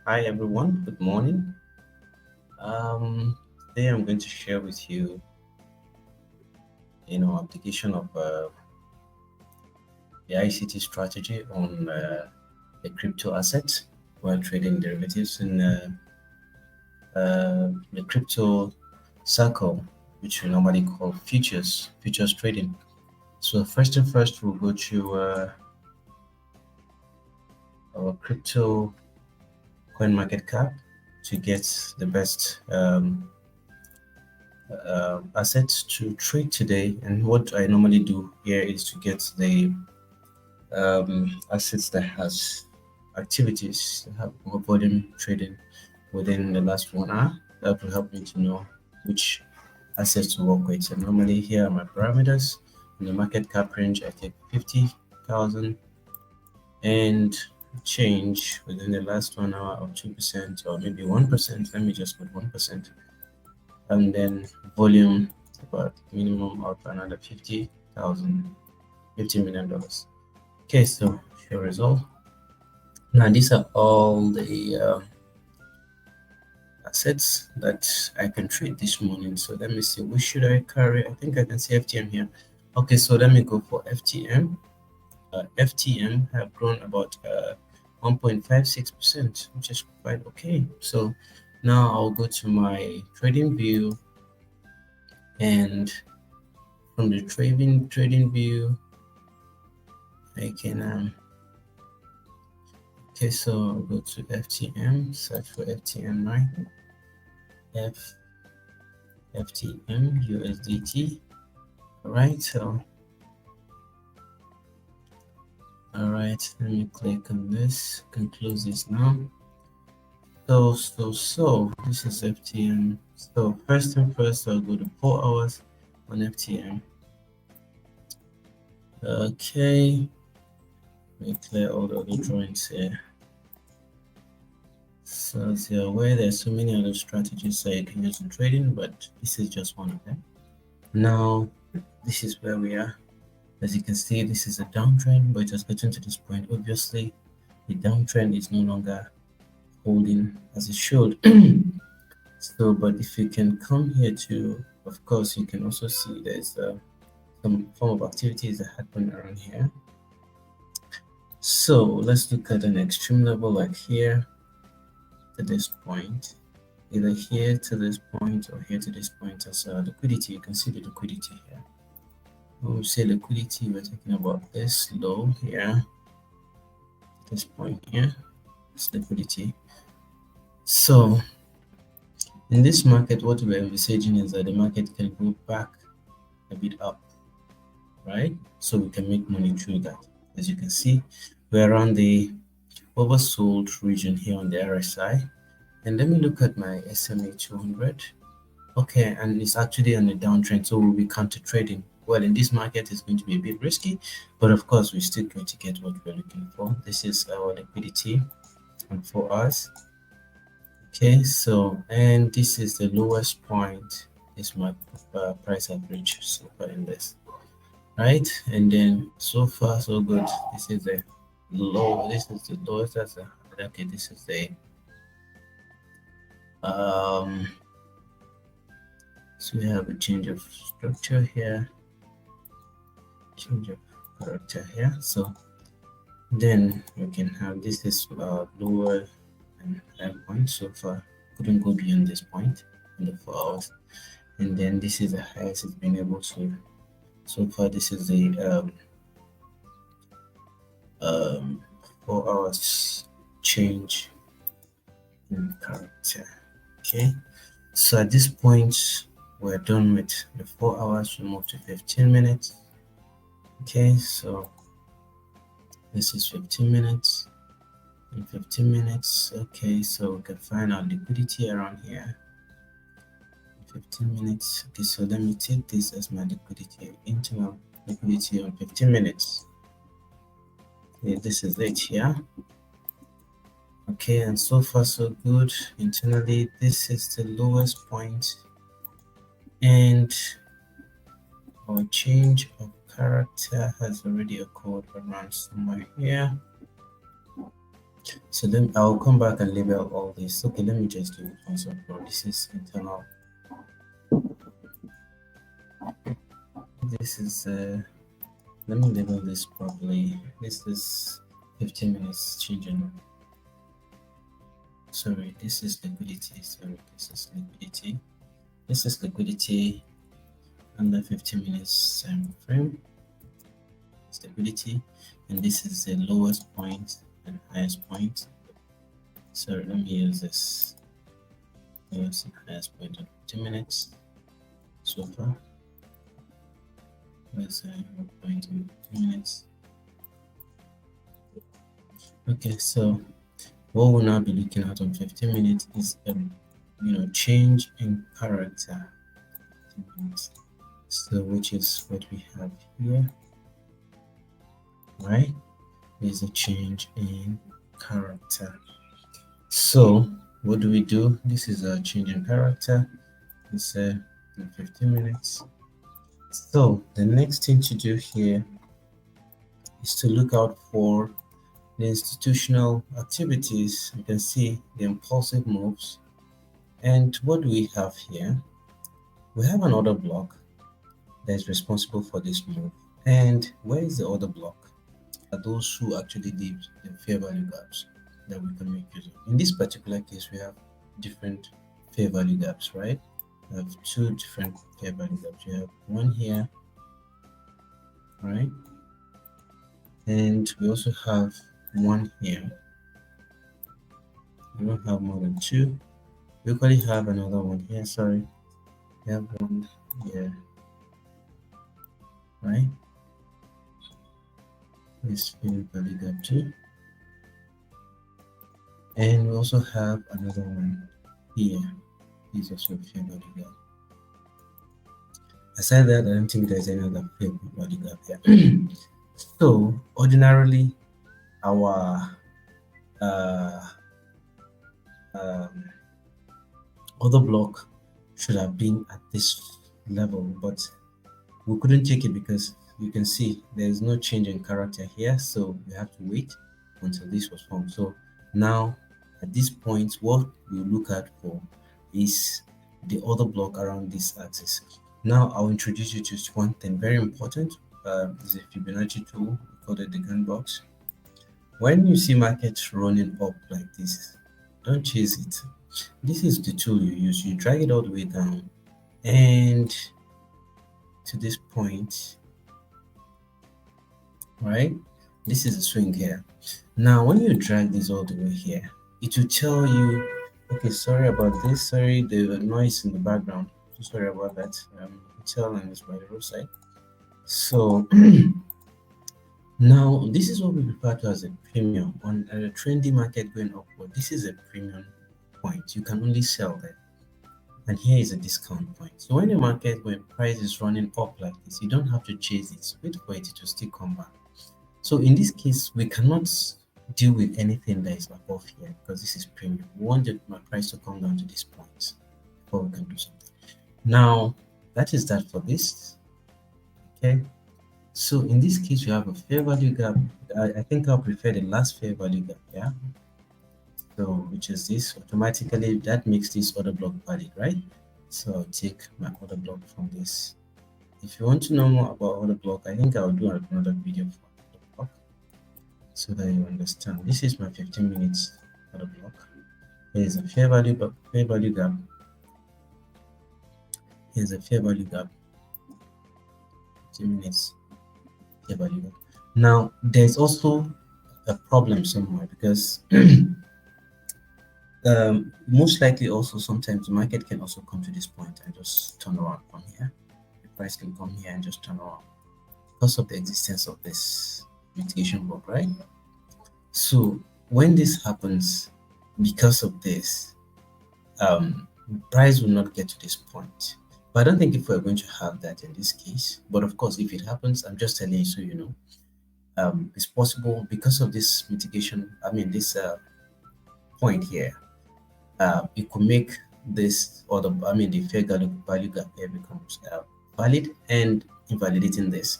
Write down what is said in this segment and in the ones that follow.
Hi everyone, good morning. Today I'm going to share with you, application of the ICT strategy on the crypto assets while trading derivatives in the crypto circle, which we normally call futures trading. So first and first, we'll go to our crypto coin market cap to get the best assets to trade today. And what I normally do here is to get the assets that has activities that have more volume trading within the last 1 hour. That will help me to know which assets to work with. So normally here are my parameters. In the market cap range, I take 50,000 and change within the last 1 hour of 2% or maybe 1%. Let me just put 1%. And then volume about minimum of another 50,000, $50 million. Okay, so show result. Now these are all the assets that I can trade this morning. So let me see, which should I carry? I think I can see FTM here. Okay, so let me go for FTM. FTM have grown about 1.56%, which is quite okay. So now I'll go to my trading view, and from the trading view, I can okay, so I'll go to FTM, search for FTM, right? FTM USDT. All right, so all right, let me click on this, can close this now. So this is FTM. So first and first, I'll go to 4 hours on FTM. Okay, let me clear all the other drawings here. So as you're aware, there's so many other strategies that you can use in trading, but this is just one of them. Now, this is where we are. As you can see, this is a downtrend, but it has gotten to this point. Obviously, the downtrend is no longer holding as it should. So, but if you can come here to, of course, you can also see there's some form of activities that happen around here. So let's look at an extreme level like here to this point, either here to this point or here to this point as liquidity. You can see the liquidity here. When we say liquidity, we're talking about this low here, this point here, it's liquidity. So in this market, what we're envisaging is that the market can go back a bit up, right? So we can make money through that. As you can see, we're around the oversold region here on the RSI. And let me look at my SMA 200. Okay, and it's actually on a downtrend, so we'll be counter trading. Well, in this market, it's going to be a bit risky, but of course, we're still going to get what we're looking for. This is our liquidity on 4 hours. Okay, so and this is the lowest point. Is my price average so far in this, right? And then so far so good. This is the low. This is the lowest. That's a, okay. This is the um. So we have a change of structure here, change of character here. So then we can have this is lower and high point so far. Couldn't go beyond this point in the 4 hours, and then this is the highest it's been able to. So far, this is the um, 4 hours change in character. Okay, so at this point, we're done with the 4 hours. We move to 15 minutes. Okay, so this is 15 minutes. In 15 minutes, okay, so we can find our liquidity around here. 15 minutes. Okay, so let me take this as my liquidity, internal liquidity on 15 minutes. Okay, this is it here. Okay, and so far so good. Internally, this is the lowest point, and our change of character has already occurred around somewhere here. So then I'll come back and label all this. Okay, let me just do console flow. This is internal. This is let me label this properly. This is 15 minutes changing. Sorry, this is liquidity. Sorry, this is liquidity. This is liquidity under 15 minutes time frame. Stability, and this is the lowest point and highest point. So let me use this lowest and highest point of 15 minutes so far. Let's say point in 15 minutes. Okay, so what we'll now be looking at on 15 minutes is change in character. So which is what we have here, right? There's a change in character. So what do? This is a change in character. It's in 15 minutes. So the next thing to do here is to look out for the institutional activities. You can see the impulsive moves. And what do we have here? We have an order block that is responsible for this move. And where is the order block? Are those who actually did the fair value gaps that we can make use of. In this particular case, we have different fair value gaps, right? We have two different fair value gaps. We have one here, right? And we also have one here. We don't have more than two. We equally have another one here, sorry. We have one here, right? This fair value gap 2. And we also have another one here. This is also a fair value gap. Aside that, I don't think there's any other fair value gap here. So ordinarily, our other block should have been at this level, but we couldn't take it because you can see there's no change in character here, so we have to wait until this was formed. So now at this point, what we'll look at for is the other block around this axis. Now I'll introduce you to one thing very important. Is a Fibonacci tool called the green box. When you see markets running up like this, don't chase it. This is the tool you use. You drag it all the way down and to this point, right? This is a swing here. Now when you drag this all the way here, it will tell you, okay, sorry about this, sorry, the noise in the background, so sorry about that. Hotel and it's by the roadside. So now this is what we refer to as a premium. On a trendy market going upward, this is a premium point. You can only sell there. And here is a discount point. So when the market, when price is running up like this, you don't have to chase it. Wait for it to still come back. So in this case, we cannot deal with anything that is above here because this is premium. We want the price to come down to this point before we can do something. Now, that is that for this. Okay. So in this case, you have a fair value gap. I think I'll prefer the last fair value gap, yeah? So which is this, automatically that makes this order block valid, right? So I'll take my order block from this. If you want to know more about order block, I think I'll do another video for order block so that you understand. This is my 15 minutes order block. Here's a fair value gap. Here's a fair value gap. 15 minutes fair value gap. Now there's also a problem somewhere because most likely also sometimes the market can also come to this point and just turn around from here. The price can come here and just turn around because of the existence of this mitigation block, right? So when this happens, because of this, price will not get to this point. But I don't think if we're going to have that in this case. But of course, if it happens, I'm just telling you so you know. It's possible because of this mitigation. I mean, this point here. It could make this or the fair value gap here becomes valid and invalidating this.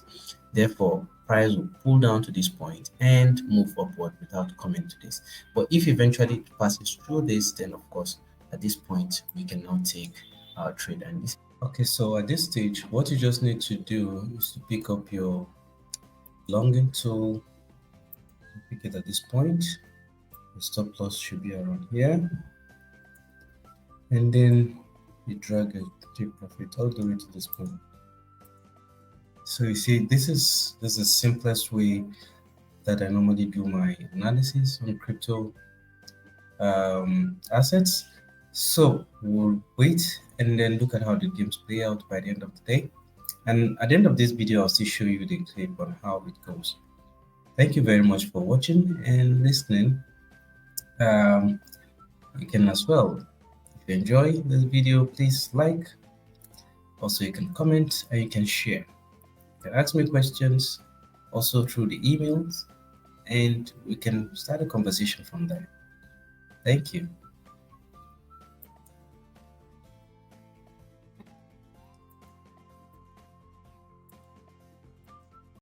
Therefore, price will pull down to this point and move upward without coming to this. But if eventually it passes through this, then of course at this point we can now take our trade. And this, okay, so at this stage what you just need to do is to pick up your longing tool, pick it at this point. The stop loss should be around here, and then you drag a take profit all the way to this point. So you see, this is the simplest way that I normally do my analysis on crypto assets. So we'll wait and then look at how the games play out by the end of the day. And at the end of this video, I'll still show you the clip on how it goes. Thank you very much for watching and listening. You can as well, if you enjoy this video, please like. Also, you can comment and you can share. You can ask me questions also through the emails, and we can start a conversation from there. Thank you.